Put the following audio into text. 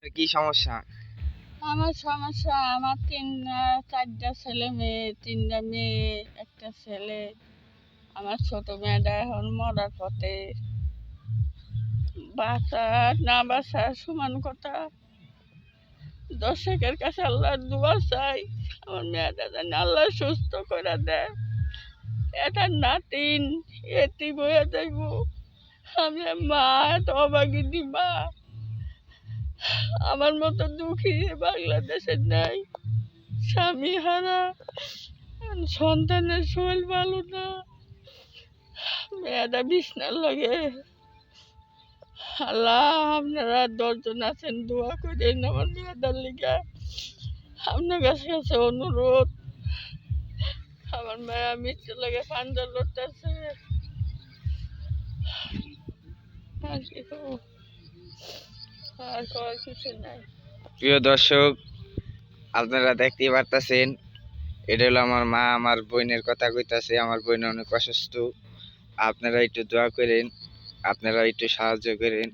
কি সমস্যা? আমার সমস্যা, আমার চারটা ছেলে মেয়ে, তিনটা মেয়ে, একটা ছেলে। আমার ছোট মেয়েটা এখন মরার পথে। বাঁচা না বাঁচা সমান কথা। দর্শকের কাছে আল্লাহর দোয়া চাই, আমার মেয়েটা যেন আল্লাহ সুস্থ করে দেয়। এটা নাতিন এতিম হয়ে যাইব। আমি মা, এত অভাগিনী মা। আমার মতো দুঃখী বাংলাদেশে নাই। স্বামী হারা, সন্তানের শরীর ভালো না, মেয়েটা বিছনার লাগে। আল্লাহ, আপনারা 10 জন আছেন, দোয়া করেন আমার মেয়েটার লিগা। আপনার কাছে অনুরোধ। আমার মেয়ে মৃত্যু লাগে পাঞ্জা লড়তেছে। আর কি করবো? আর করার কিছু নাই। প্রিয় দর্শক, আপনারা দেখতেই পারতেছেন, এটা হলো আমার মা। আমার বোনের কথা কইতাছে। আমার বোন অনেক অসুস্থ। আপনারা একটু দোয়া করেন, আপনারা একটু সাহায্য করেন।